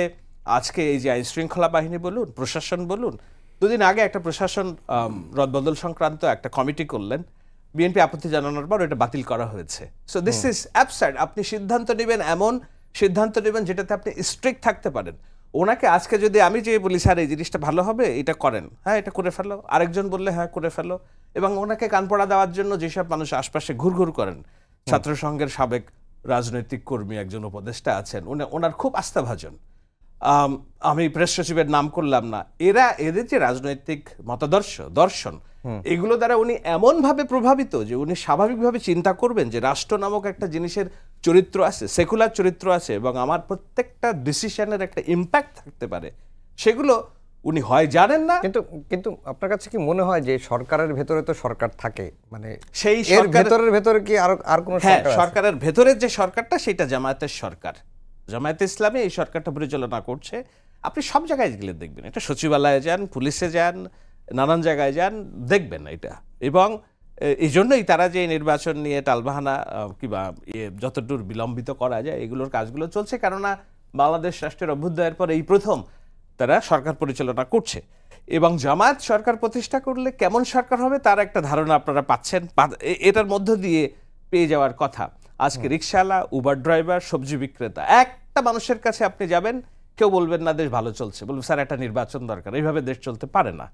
আজকে এই যে আইন শৃঙ্খলা বাহিনী বলুন, প্রশাসন বলুন, 2 দিন আগে একটা প্রশাসন রদবদল সংক্রান্ত একটা কমিটি করলেন, বিএনপি আপত্তি জানানোর পর এটা বাতিল করা হয়েছে। So this is absurd. আপনি সিদ্ধান্ত নেবেন, এমন সিদ্ধান্ত নেবেন যেটাতে আপনি স্ট্রিক্ট থাকতে পারেন। ওনাকে আজকে যদি আমি যে বলি স্যার এই জিনিসটা ভালো হবে, এটা করেন, হ্যাঁ এটা করে ফেলো, আরেকজন বললে হ্যাঁ করে ফেলো, এবং ওনাকে কানপড়া দেওয়ার জন্য যেসব মানুষ আশপাশে ঘুরঘুর করেন, ছাত্রসংঘের সাবেক রাজনৈতিক কর্মী একজন উপদেষ্টা আছেন, ওনার খুব আস্থাভাজন, আমি প্রেস সচিবের নাম করলাম না, এদের যে রাজনৈতিক মতাদর্শ দর্শন, এগুলো দ্বারা উনি এমনভাবে প্রভাবিত যে উনি স্বাভাবিকভাবে চিন্তা করবেন যে রাষ্ট্র নামক একটা জিনিসের চরিত্র আছে, সেকুলার চরিত্র আছে, এবং আমার প্রত্যেকটা ডিসিশনের একটা ইম্প্যাক্ট থাকতে পারে, সেগুলো উনি হয় জানেন না। কিন্তু আপনার কাছে কি মনে হয় যে সরকারের ভেতরে তো সরকার থাকে, মানে সেই ভেতরের ভেতরে কি আর কোনো সরকারের ভেতরের যে সরকারটা সেটা জামায়াতের সরকার, জামায়াতে ইসলামী এই সরকারটা পরিচালনা করছে। আপনি সব জায়গায় গেলে দেখবেন, এটা সচিবালয়ে যান, পুলিশে যান, নানান জায়গায় যান, দেখবেন এটা। এবং এই জন্যই তারা যে নির্বাচন নিয়ে টালবাহানা কিংবা যতদূর বিলম্বিত করা যায় এগুলোর কাজগুলো চলছে, কেননা বাংলাদেশ রাষ্ট্রের অভ্যুদয়ের পর এই প্রথম তারা সরকার পরিচালনা করছে। এবং জামায়াত সরকার প্রতিষ্ঠা করলে কেমন সরকার হবে তার একটা ধারণা আপনারা পাচ্ছেন, এটার মধ্য দিয়ে পেয়ে যাওয়ার কথা। আজকে রিক্সাওয়ালা, উবার ড্রাইভার, সবজি বিক্রেতা, একটা মানুষের কাছে আপনি যাবেন, কেউ বলবেন না দেশ ভালো চলছে, বলবেন স্যার একটা নির্বাচন দরকার, এইভাবে দেশ চলতে পারে না।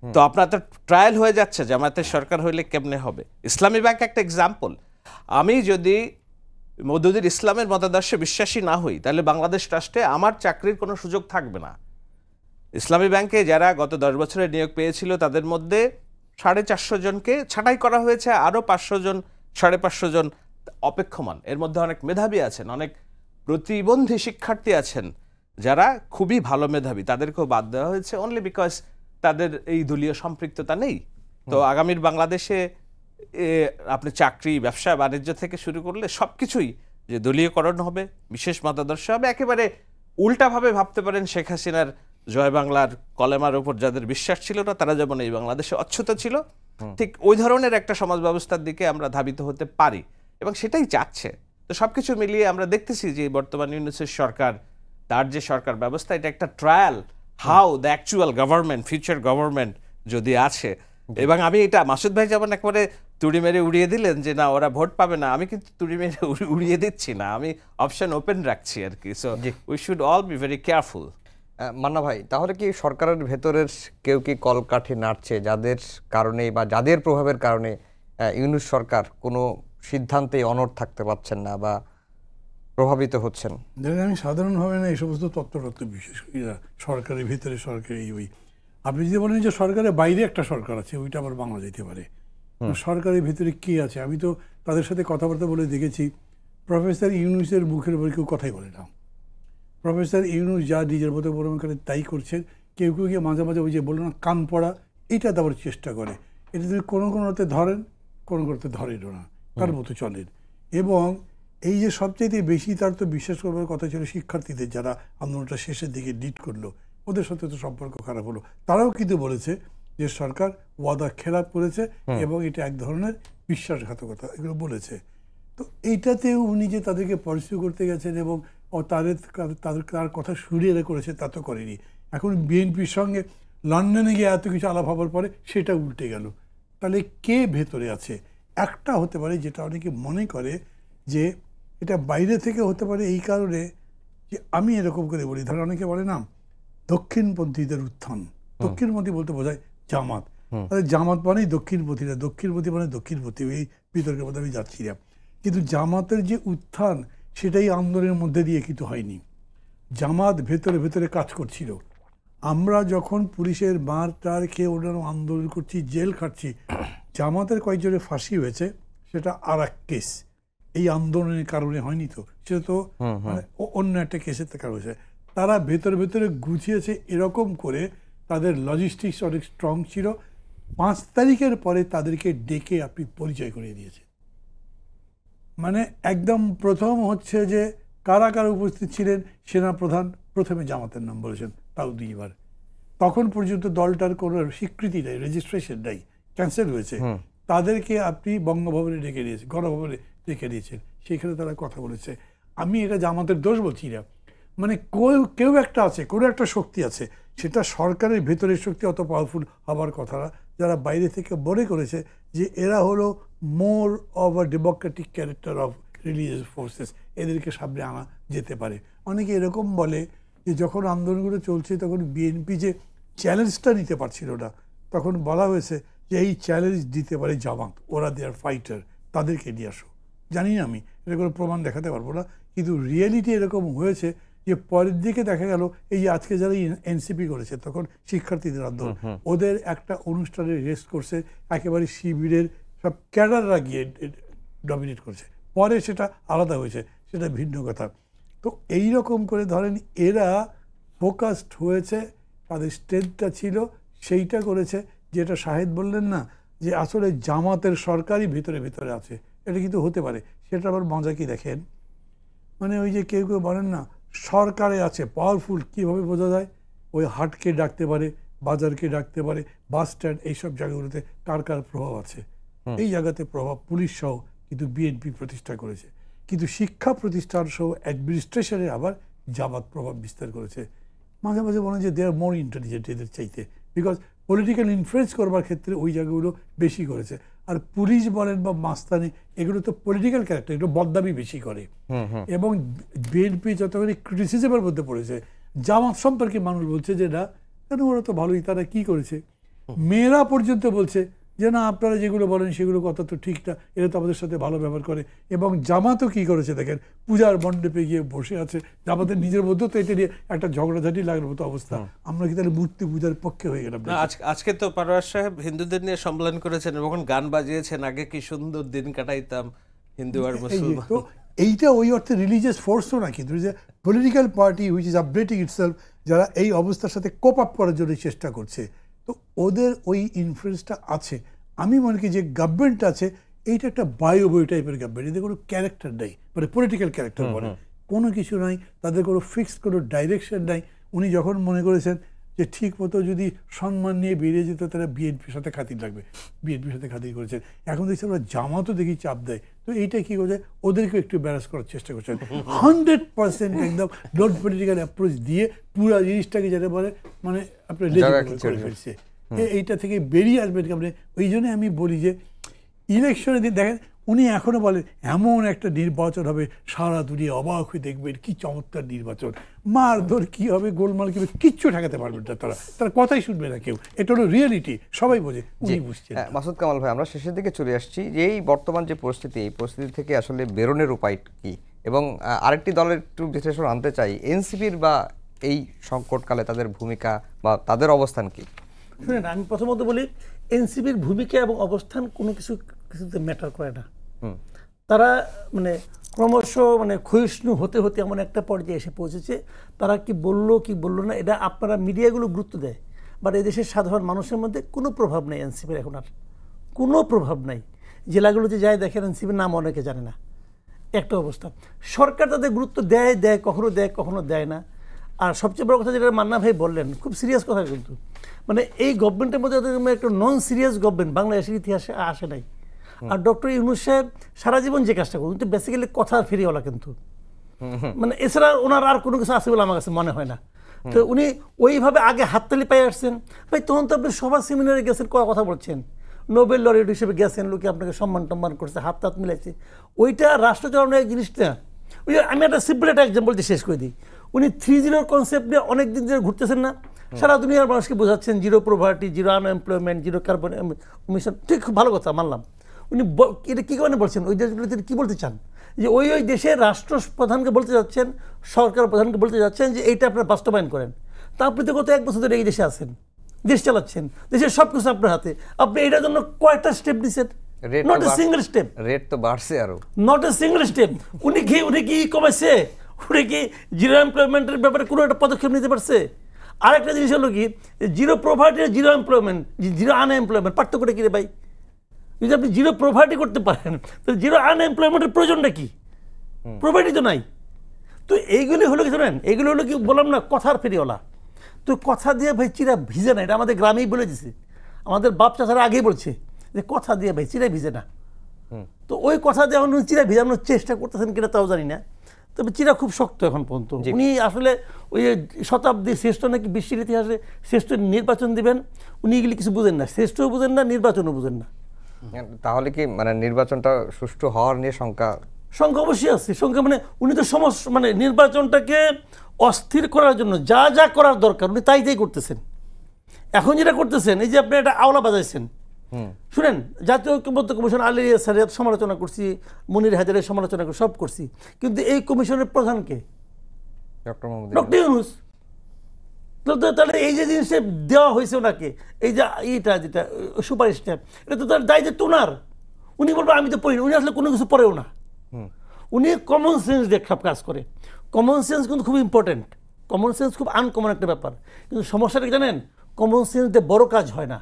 তো আপনার তো ট্রায়াল হয়ে যাচ্ছে, জামায়াতের সরকার হইলে কেমনে হবে। ইসলামী ব্যাংক একটা এক্সাম্পল। আমি যদি মওদুদীর ইসলামের মতাদর্শে বিশ্বাসী না হই, তাহলে বাংলাদেশ রাষ্ট্রে আমার চাকরির কোনো সুযোগ থাকবে না। ইসলামী ব্যাংকে যারা গত 10 বছরে নিয়োগ পেয়েছিল তাদের মধ্যে 450 জনকে ছাঁটাই করা হয়েছে, আরও 500 জন 550 জন অপেক্ষমান। এর মধ্যে অনেক মেধাবী আছেন, অনেক প্রতিবন্ধী শিক্ষার্থী আছেন যারা খুবই ভালো মেধাবী, তাদেরকেও বাদ দেওয়া হয়েছে অনলি বিকজ তাদের এই দলীয় সম্পৃক্ততা নেই। তো আগামীর বাংলাদেশে আপনি চাকরি, ব্যবসা বাণিজ্য থেকে শুরু করলে সব কিছুই যে দলীয়করণ হবে, বিশেষ মতাদর্শ হবে, একেবারে উল্টাভাবে ভাবতে পারেন শেখ হাসিনার জয় বাংলার কলেমার উপর যাদের বিশ্বাস ছিল না, তারা যেমন এই বাংলাদেশে অচ্যুত ছিল, ঠিক ওই ধরনের একটা সমাজ ব্যবস্থার দিকে আমরা ধাবিত হতে পারি, এবং সেটাই চাচ্ছে। তো সবকিছু মিলিয়ে আমরা দেখতেছি যে বর্তমান ইউনূসের সরকার, তার যে সরকার ব্যবস্থা, এটা একটা trial how the actual government, future government যদি আছে। এবং আমি এটা মাসুদ ভাই যেমন একবারে তুড়ি মেরে উড়িয়ে দিলেন যে না ওরা ভোট পাবে না, আমি কিন্তু তুড়ি মেরে উড়িয়ে দিচ্ছি না, আমি অপশন ওপেন রাখছি আর কি। So we should all be very careful. Manna ভাই, তাহলে কি সরকারের ভেতরের কেউ কি কলকাঠি নাড়ছে, যাদের কারণে বা যাদের প্রভাবের কারণে ইউনূস সরকার কোনো সিদ্ধান্তে অনড় থাকতে পারছেন না বা প্রভাবিত হচ্ছেন? দেখেন, আমি সাধারণভাবে না এই সমস্ত তত্ত্ব বিশেষ করি না, সরকারের ভিতরে সরকারি ওই। আপনি যদি বলেন যে সরকারের বাইরে একটা সরকার আছে, ওইটা আবার বাংলা যেতে পারে। সরকারের ভিতরে কি আছে, আমি তো তাদের সাথে কথাবার্তা বলে দেখেছি, প্রফেসর ইউনূসের মুখের উপর কেউ কথাই বলে না। প্রফেসর ইউনূস যা নিজের মতো বড় করে তাই করছেন। কেউ কেউ গিয়ে মাঝে মাঝে ওই যে বললো না কান পড়া, এটা দেওয়ার চেষ্টা করে। এটা যদি কোনো কোনোতে ধরেন, কোনো কোনোতে ধরেনও না, তার মতো চলেন। এবং এই যে সবচেয়ে বেশি তার তো বিশ্বাস করবার কথা ছিল শিক্ষার্থীদের, যারা আন্দোলনটা শেষের দিকে লিড করলো, ওদের সাথে তো সম্পর্ক খারাপ হলো। তারাও কিন্তু বলেছে যে সরকার ওয়াদা খেলাপ করেছে এবং এটা এক ধরনের বিশ্বাসঘাতকতা, এগুলো বলেছে। তো এইটাতেও উনি যে তাদেরকে পরিচয় করতে গেছেন এবং তার কথা সুরিয়ে করেছে, তা তো করেনি। এখন বিএনপির সঙ্গে লন্ডনে গিয়ে এত কিছু আলাপ হবার পরে সেটা উল্টে গেল। তাহলে কে ভেতরে আছে? একটা হতে পারে, যেটা অনেকে মনে করে যে এটা বাইরে থেকে হতে পারে, এই কারণে যে আমি এরকম করে বলি, ধর অনেকে বলে না দক্ষিণপন্থীদের উত্থান। দক্ষিণপন্থী বলতে বোঝায় জামাত। তাহলে জামাত মানেই দক্ষিণপন্থীরা, দক্ষিণপন্থী মানে দক্ষিণপন্থী। এই বিতর্কের মধ্যে আমি যাচ্ছি না, কিন্তু জামাতের যে উত্থান সেটাই আন্দোলনের মধ্যে দিয়ে কিন্তু হয়নি। জামাত ভেতরে ভেতরে কাজ করছিল। আমরা যখন পুলিশের মার টার খেয়ে অন্যান্য আন্দোলন করছি, জেল খাটছি, জামাতের কয়েকজনের ফাঁসি হয়েছে, সেটা আর এক কেস, এই আন্দোলনের কারণে হয়নি তো, সেটা তো অন্য একটা কেসের কারণে হয়েছে। তারা ভেতরে ভেতরে গুছিয়েছে এরকম করে, তাদের লজিস্টিক্স অনেক স্ট্রং ছিল। 5 তারিখের পরে তাদেরকে ডেকে আপনি পরিচয় করিয়ে দিয়েছে। মানে একদম প্রথম হচ্ছে যে কারা কারা উপস্থিত ছিলেন, সেনাপ্রধান প্রথমে জামাতের নাম বলেছেন, তাও 2 বার। তখন পর্যন্ত দলটার কোনো স্বীকৃতি নেই, রেজিস্ট্রেশন নেই, ক্যান্সেল হয়েছে। তাদেরকে আপনি বঙ্গভবনে ডেকে দিয়েছেন, গণভবনে ডেকে দিয়েছেন, সেখানে তারা কথা বলেছে। আমি এটা জামাতের দোষ বলছি না, মানে কেউ একটা আছে, কোনো একটা শক্তি আছে, সেটা সরকারের ভেতরের শক্তি অত পাওয়ারফুল হবার কথা না, যারা বাইরে থেকে মনে করেছে যে এরা হলো more of a Democratic character of religious forces, এদেরকে সামনে আনা যেতে পারে। অনেকে এরকম বলে যে যখন আন্দোলনগুলো চলছে তখন বিএনপি যে চ্যালেঞ্জটা নিতে পারছিল না, তখন বলা হয়েছে যে এই চ্যালেঞ্জ দিতে পারে জামাত, ওরা দেয়ার ফাইটার, তাদেরকে নিয়ে আসো। জানি না, আমি এটা কোনো প্রমাণ দেখাতে পারবো না, কিন্তু রিয়েলিটি এরকম হয়েছে যে পরের দিকে দেখা গেল এই যে আজকে যারা এনসিপি করেছে, তখন শিক্ষার্থীদের আন্দোলন, ওদের একটা অনুষ্ঠানে রেস্ট করছে, একেবারে শিবিরের সব ক্যাডাররা গিয়ে ডমিনেট করছে, পরে সেটা আলাদা হয়েছে, সেটা ভিন্ন কথা। তো এই রকম করে ধরেন এরা ফোকাসড হয়েছে, তাদের স্ট্রেংথটা ছিল, সেইটা করেছে। যেটা শাহেদ বললেন না যে আসলে জামাতের সরকারই ভিতরে ভিতরে আছে, এটা কিন্তু হতে পারে। সেটা আবার মজা কি দেখেন, মানে ওই যে কেউ কেউ বলেন না সরকারে আছে, পাওয়ারফুল, কীভাবে বোঝা যায়? ওই হাটকে ডাকতে পারে, বাজারকে ডাকতে পারে, বাস স্ট্যান্ড, এইসব জায়গাগুলোতে কার কার প্রভাব আছে, এই জায়গাতে প্রভাব পুলিশ সহ কিন্তু বিএনপি প্রতিষ্ঠা করেছে। কিন্তু শিক্ষা প্রতিষ্ঠান সহ অ্যাডমিনিস্ট্রেশনে আবার জামাত প্রভাব বিস্তার করেছে। মাঝে মাঝে মনে হয় যে দে আর মোর ইন্টেলিজেন্ট এদের চাইতে, বিকজ পলিটিক্যাল ইনফ্লুয়েন্স করবার ক্ষেত্রে ওই জায়গাগুলো বেশি করেছে। আর পুলিশ বলেন বা মাস্তানি, এগুলো তো পলিটিক্যাল ক্যারেক্টার, এগুলো বদনামি বেশি করে। এবং বিএনপি যতখানি ক্রিটিসিজমের মধ্যে পড়েছে, জামাত সম্পর্কে মানুষ বলছে যে না কেন, ওরা তো ভালোই, তারা কি করেছে। মেয়েরা পর্যন্ত বলছে যে না আপনারা যেগুলো বলেন সেগুলো কথা তো ঠিক না, এরা তো আমাদের সাথে ভালো ব্যবহার করে। এবং জামাতও কি করেছে দেখেন, পূজার মণ্ডপে গিয়ে বসে আছে, জামাতের নিজের মধ্যেও তো এটা নিয়ে একটা ঝগড়াঝাটি লাগার মতো অবস্থা। আমরা কি তাহলে মূর্তি পূজার পক্ষে হয়ে গেলাম? আজকে তো পারোয়ার সাহেব হিন্দুদের নিয়ে সম্মেলন করেছেন এবং গান বাজিয়েছেন, আগে কি সুন্দর দিন কাটাইতাম হিন্দু আর মুসলমান। তো এইটা ওই অর্থে রিলিজিয়াস ফোর্সও না, কিন্তু যে political party which is updating itself, যারা এই অবস্থার সাথে কোপ আপ করার জন্য চেষ্টা করছে, তো ওদের ওই ইনফ্লুয়েন্সটা আছে। আমি মনে করি যে গভর্নমেন্ট আছে, এইটা একটা বায়োবই টাইপের গভর্নমেন্ট, এদের কোনো ক্যারেক্টার নেই, মানে পলিটিক্যাল ক্যারেক্টার বলে কোনো কিছু নাই, তাদের কোনো ফিক্সড কোনো ডাইরেকশন নাই। উনি যখন মনে করেছেন যে ঠিক মতো যদি সম্মান নিয়ে বেরিয়ে যেত তারা বিএনপির সাথে খাতির লাগবে, বিএনপির সাথে খাতির করেছেন। এখন দেখছি আমরা জামাতও দেখি চাপ দেয়, তো এইটা কি করছে, ওদেরকে একটু ব্যারাস করার চেষ্টা করছেন। 100% একদম নন পলিটিক্যাল অ্যাপ্রোচ দিয়ে পুরো জিনিসটাকে যেটা বলে মানে আপনার করে ফেলছে। এইটা থেকে বেরিয়ে আসবেন আপনি। ওই জন্য আমি বলি যে ইলেকশনের দিন দেখেন উনি এখনো বলেন এমন একটা নির্বাচন হবে সারা দুনিয়া অবাক হয়ে দেখবেন কি চমৎকার নির্বাচন, মারধর কি হবে, গোলমাল কি হবে, কিচ্ছু ঠেকাতে পারবেন না তারা কথাই শুনবে না কেউ। এটা হলো রিয়েলিটি, সবাই বোঝে, উনি বুঝছেন। মাসুদ কামাল ভাই, আমরা শেষের দিকে চলে আসছি। যে এই বর্তমান যে পরিস্থিতি, এই পরিস্থিতি থেকে আসলে বেরোনোর উপায় কি, এবং আরেকটি দলের একটু বিশ্লেষণ আনতে চাই, এনসিপির বা এই সংকটকালে তাদের ভূমিকা বা তাদের অবস্থান কি? শুনেন, আমি প্রথমত বলি এনসিপির ভূমিকা এবং অবস্থান কোনো কিছুতে ম্যাটার করে না। তারা মানে ক্রমশ মানে ক্ষয়িষ্ণু হতে হতে এমন একটা পর্যায়ে এসে পৌঁছেছে, তারা কি বললো কি বললো না এটা আপনারা মিডিয়াগুলো গুরুত্ব দেয়, বাট এই দেশের সাধারণ মানুষের মধ্যে কোনো প্রভাব নেই এনসিপির, এখন আর কোনো প্রভাব নাই। জেলাগুলোতে যায় দেখেন এনসিপির নাম অনেকে জানে না, একটা অবস্থা। সরকার তাদের গুরুত্ব দেয় কখনো দেয় না। আর সবচেয়ে বড় কথা যেটা মান্না ভাই বললেন, খুব সিরিয়াস কথা, কিন্তু মানে এই গভর্নমেন্টের মধ্যে একটা নন সিরিয়াস গভর্নমেন্ট বাংলাদেশের ইতিহাসে আসে নাই। আর ডক্টর ইউনূস সাহেব সারা জীবন যে কাজটা করুন, কিন্তু বেসিক্যালি কথার ফেরিওয়ালা, কিন্তু মানে এছাড়া ওনার আর কোনো কিছু আছে বলে আমার কাছে মনে হয় না। তো উনি ওইভাবে আগে হাততালি পাই আসছেন। ভাই তখন তো আপনি সভা সেমিনারে গেছেন, কথা বলছেন, নোবেল লরিয়েট হিসেবে গেছেন, লোকে আপনাকে সম্মান টম্মান করছে, হাত মিলাইছে। ওইটা রাষ্ট্র চালানোর এক জিনিসটা। ওই আমি একটা সিম্পল একটা এক্সাম্পল দিয়ে শেষ করে দিই। উনি 3-0 কনসেপ্ট নিয়ে অনেকদিন ধরে ঘুরতেছেন না, সারা দুনিয়ার মানুষকে বোঝাচ্ছেন zero poverty, zero unemployment, zero carbon emission. ঠিক, খুব ভালো কথা, মানলাম। উনি এটা কী কারণে বলছেন, ওই দেশগুলোতে কী বলতে চান, যে ওই দেশের রাষ্ট্রপ্রধানকে বলতে যাচ্ছেন, সরকার প্রধানকে বলতে যাচ্ছেন যে এইটা আপনারা বাস্তবায়ন করেন। তা আপনি তো গত 1 বছর ধরে এই দেশে আছেন, দেশ চালাচ্ছেন, দেশের সব কিছু আপনার হাতে, আপনি এটার জন্য কয়েকটা স্টেপ দিচ্ছেন? Not a single step. Rate তো বাড়ছে আরো, নট এ সিঙ্গেল স্টেপ। উনি কি কমেছে? উনি কি জিরো এমপ্লয়মেন্টের ব্যাপারে কোনো একটা পদক্ষেপ নিতে পারছে? আরেকটা জিনিস হলো কি, zero poverty, zero employment, zero unemployment, পার্থক্যটা কি রে ভাই? যদি আপনি জিরো প্রভার্টি করতে পারেন, তো জিরো আনএমপ্লয়মেন্টের প্রয়োজনটা কি? প্রভার্টি তো নাই। তো এইগুলি হলো কি জানেন, এগুলো হলো কি বললাম না, কথার ফেরিওয়ালা। তো কথা দিয়ে ভাই চিরা ভিজে না, এটা আমাদের গ্রামেই বলে দিছে, আমাদের বাপ চাচারা আগেই বলছে যে কথা দিয়ে ভাই চিরা ভিজে না। তো ওই কথা দিয়ে এখন চিরা ভিজানোর চেষ্টা করতেছেন কিনা তাও জানি না, তবে চিরা খুব শক্ত এখন পর্যন্ত। উনি আসলে ওই শতাব্দীর শ্রেষ্ঠ নাকি বিশ্বের ইতিহাসে শ্রেষ্ঠ নির্বাচন দিবেন, উনি এগুলি কিছু বুঝেন না, শ্রেষ্ঠও বুঝেন না, নির্বাচনও বুঝেন না। তাহলে কি মানে নির্বাচনটা সুষ্ঠু হওয়ার নিয়ে শঙ্কা অবশ্যই আছে, শঙ্কা। মানে উনি তো মানে নির্বাচনটাকে অস্থির করার জন্য যা যা করার দরকার উনি তাই করতেছেন। এখন যেটা করতেছেন, এই যে আপনি একটা আওলা বাজাইছেন, শুনেন, জাতীয় ঐক্যমত্য কমিশন আলী স্যারের সমালোচনা করছি, মনির হাজারের সমালোচনা করছি, সব করছি, কিন্তু এই কমিশনের প্রধানকে ডক্টর ইউনূস। তাহলে এই যে জিনিসটা দেওয়া হয়েছে ওনাকে, এই যে এইটা যেটা সুপারিশটা, এটা তো তার দায় যে তোনার। উনি বলবেন আমি তো পড়ি না, উনি আসলে কোনো কিছু পড়েও না, উনি কমন সেন্স দিয়ে সব কাজ করে। কমন সেন্স কিন্তু খুব ইম্পর্টেন্ট, কমন সেন্স খুব আনকমন একটা ব্যাপার, কিন্তু সমস্যাটা কি জানেন, কমন সেন্স দিয়ে বড় কাজ হয় না,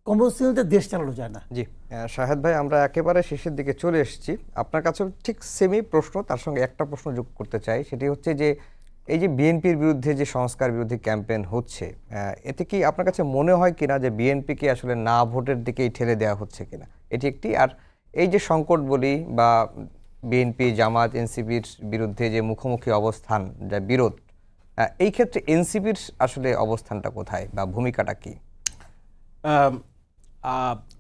কমন সেন্স দিয়ে দেশ চালানো যায় না। জি শাহেদ ভাই, আমরা একেবারে শেষের দিকে চলে এসেছি। আপনার কাছে ঠিক সেমি প্রশ্ন, তার সঙ্গে একটা প্রশ্ন যোগ করতে চাই, সেটি হচ্ছে যে এই যে বিএনপির বিরুদ্ধে যে সংস্কার বিরোধী ক্যাম্পেইন হচ্ছে, এতে কি আপনার কাছে মনে হয় কিনা যে বিএনপিকে আসলে না ভোটের দিকেই ঠেলে দেওয়া হচ্ছে কিনা, এটি একটি। আর এই যে সংকট বলি বা বিএনপি জামাত এনসিপির বিরুদ্ধে যে মুখোমুখি অবস্থান, যা বিরোধ, এই ক্ষেত্রে এনসিপির আসলে অবস্থানটা কোথায় বা ভূমিকাটা কি?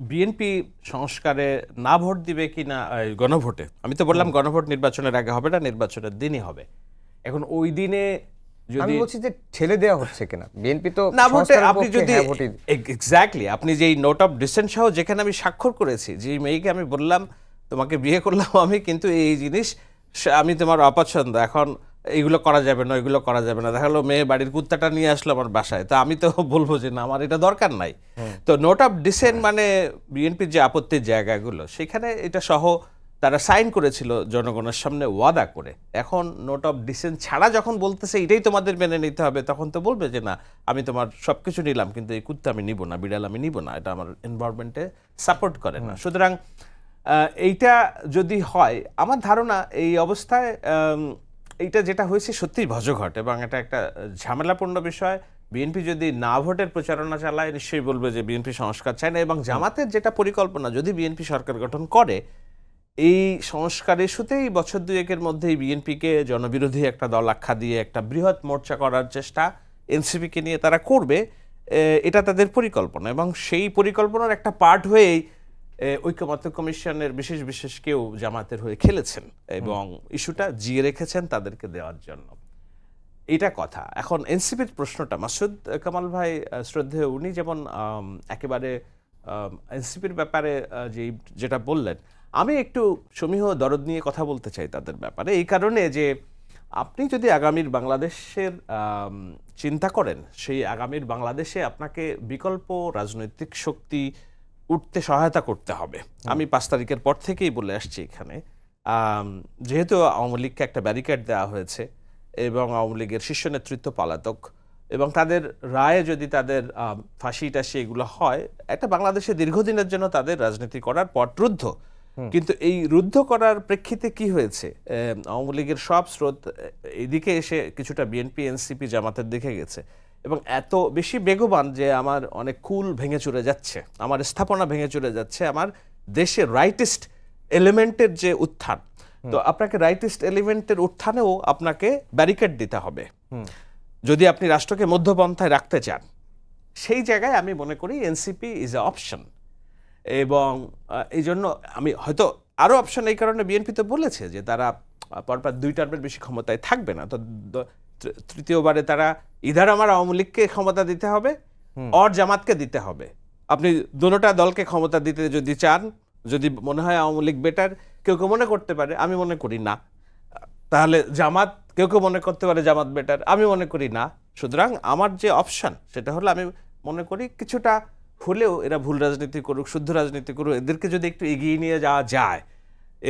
বিএনপি সংস্কারে না ভোট দিবে কি না, গণভোটে, আমি তো বললাম গণভোট নির্বাচনের আগে হবে না, নির্বাচনের দিনই হবে। এখন ওই দিনে আমি বলছি যে ঠেলে দেওয়া হচ্ছে কিনা, বিএনপি তো না ভোটে, আপনি যদি এক্স্যাক্টলি আপনি যে নোট অফ ডিসেন্ট সহ যেখানে আমি স্বাক্ষর করেছি, যে মেয়েকে আমি বললাম তোমাকে বিয়ে করলাম আমি, কিন্তু এই জিনিস আমি তোমার অপছন্দ, এখন এইগুলো করা যাবে না, এগুলো করা যাবে না, দেখা গেলো মেয়ে বাড়ির কুত্তাটা নিয়ে আসলো আমার বাসায়, তা আমি তো বলবো যে না আমার এটা দরকার নাই। তো নোট অফ ডিসেন্ট মানে বিএনপির যে আপত্তির জায়গাগুলো, সেখানে এটা সহ তারা সাইন করেছিল জনগণের সামনে ওয়াদা করে। এখন নোট অফ ডিসেন্ট ছাড়া যখন বলতেছে এটাই তোমাদের মেনে নিতে হবে, তখন তো বলবে যে না আমি তোমার সব কিছু নিলাম, কিন্তু এই কুত্তা আমি নিব না, বিড়াল আমি নিব না, এটা আমার এনভায়রনমেন্টে সাপোর্ট করে না। সুতরাং এইটা যদি হয়, আমার ধারণা এই অবস্থায় এইটা যেটা হয়েছে সত্যিই ভজঘট এবং এটা একটা ঝামেলাপূর্ণ বিষয়। বিএনপি যদি না ভোটের প্রচারণা চালায় নিশ্চয়ই বলবে যে বিএনপি সংস্কার চায় না, এবং জামাতের যেটা পরিকল্পনা যদি বিএনপি সরকার গঠন করে এই সংস্কার ইস্যুতেই বছর দুয়েকের মধ্যেই বিএনপিকে জনবিরোধী একটা দল আখ্যা দিয়ে একটা বৃহৎ মোর্চা করার চেষ্টা এনসিপিকে নিয়ে তারা করবে, এটা তাদের পরিকল্পনা। এবং সেই পরিকল্পনার একটা পার্ট হয়েই ঐক্যমত্য কমিশনের বিশেষ বিশেষ কেউ জামাতের হয়ে খেলেছেন এবং ইস্যুটা জিয়ে রেখেছেন তাদেরকে দেওয়ার জন্য, এটা কথা। এখন এনসিপির প্রশ্নটা মাসুদ কামাল ভাই শ্রদ্ধেয়, উনি যেমন একেবারে এনসিপির ব্যাপারে যেটা বললেন, আমি একটু সমীহ দরদ নিয়ে কথা বলতে চাই তাদের ব্যাপারে, এই কারণে যে আপনি যদি আগামীর বাংলাদেশের চিন্তা করেন, সেই আগামীর বাংলাদেশে আপনাকে বিকল্প রাজনৈতিক শক্তি উঠতে সহায়তা করতে হবে। আমি 5 তারিখের পর থেকেই বলে আসছি এখানে, যেহেতু আওয়ামী লীগকে একটা ব্যারিকেড দেওয়া হয়েছে এবং আওয়ামী লীগের শীর্ষ নেতৃত্ব পলাতক, এবং তাদের রায়ে যদি তাদের ফাঁসি টাসি এগুলো হয়, একটা বাংলাদেশে দীর্ঘদিনের জন্য তাদের রাজনীতি করার পট রুদ্ধ। কিন্তু এই রুদ্ধ করার প্রেক্ষিতে কি হয়েছে, আওয়ামী লীগের সব স্রোত এদিকে এসে কিছুটা বিএনপি এনসিপি জামাতের দিকে গেছে, এবং এত বেশি বেগবান যে আমার অনেক কুল ভেঙে চুরে যাচ্ছে, আমার স্থাপনা ভেঙে চুরে যাচ্ছে, আমার দেশের রাইটিস্ট এলিমেন্টের যে উত্থান, তো আপনাকে রাইটিস্ট এলিমেন্টের উত্থানেও আপনাকে ব্যারিকেড দিতে হবে যদি আপনি রাষ্ট্রকে মধ্যপন্থায় রাখতে চান। সেই জায়গায় আমি মনে করি এনসিপি ইজ এ অপশন, এবং এই জন্য আমি হয়তো আরও অপশন এই কারণে বিএনপি তো বলেছে যে তারা পরপর 2 টার্মের বেশি ক্ষমতায় থাকবে না, তো তৃতীয়বারে তারা ইধার আমার আওয়ামী লীগকে ক্ষমতা দিতে হবে অর জামাতকে দিতে হবে। আপনি দুটোটা দলকে ক্ষমতা দিতে যদি চান, যদি মনে হয় আওয়ামী লীগ বেটার, কেউ কেউ মনে করতে পারে, আমি মনে করি না, তাহলে জামাত, কেউ কেউ মনে করতে পারে জামাত বেটার, আমি মনে করি না। সুতরাং আমার যে অপশন সেটা হলো, আমি মনে করি কিছুটা হলেও এরা ভুল রাজনীতি করুক, শুদ্ধ রাজনীতি করুক, এদেরকে যদি একটু এগিয়ে নিয়ে যাওয়া যায়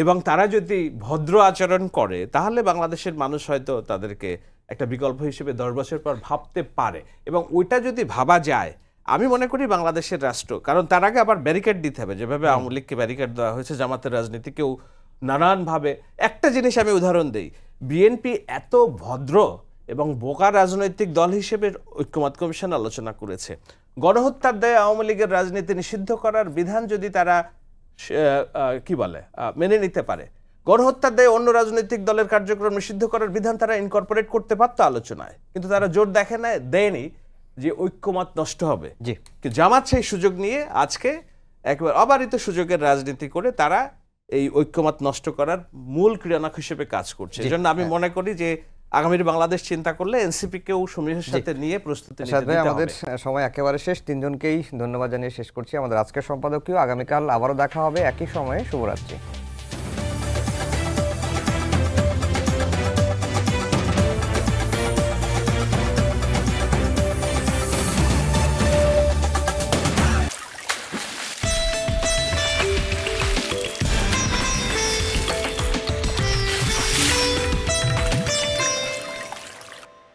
এবং তারা যদি ভদ্র আচরণ করে, তাহলে বাংলাদেশের মানুষ হয়তো তাদেরকে একটা বিকল্প হিসেবে 10 বছর পর ভাবতে পারে। এবং ওইটা যদি ভাবা যায়, আমি মনে করি বাংলাদেশের রাষ্ট্র, কারণ তার আগে আবার ব্যারিকেড দিতে হবে, যেভাবে আওয়ামী লীগকে ব্যারিকেড দেওয়া হয়েছে, জামাতের রাজনীতিকেও নানানভাবে। একটা জিনিস আমি উদাহরণ দিই, বিএনপি এত ভদ্র এবং বোকা রাজনৈতিক দল হিসেবে ঐক্যমত্য কমিশন আলোচনা করেছে, গণহত্যার দায়ে আওয়ামী লীগের রাজনীতি নিষিদ্ধ করার বিধান যদি তারা কি বলে মেনে নিতে পারে, গণহত্যার দায়ে অন্য রাজনৈতিক দলের কার্যক্রম নিষিদ্ধ করার বিধান তারা ইনকর্পোরেট করতে পারতো আলোচনায়, কিন্তু তারা জোর দেয়নি যে ঐক্যমত নষ্ট হবে। জামাত সেই সুযোগ নিয়ে আজকে একবার অবারিত সুযোগের রাজনীতি করে তারা এই ঐক্যমত নষ্ট করার মূল ক্রিয়ানক হিসেবে কাজ করছে। এই জন্য আমি মনে করি যে আগামীর বাংলাদেশ চিন্তা করলে এনসিপিকেও সমীহের সাথে নিয়ে প্রস্তুতি নিতে হবে। আমাদের সময় একেবারে শেষ, তিনজনকেই ধন্যবাদ জানিয়ে শেষ করছি আমাদের আজকের সম্পাদকীয়। আগামীকাল আবারও দেখা হবে একই সময়ে। শুভরাত্রি।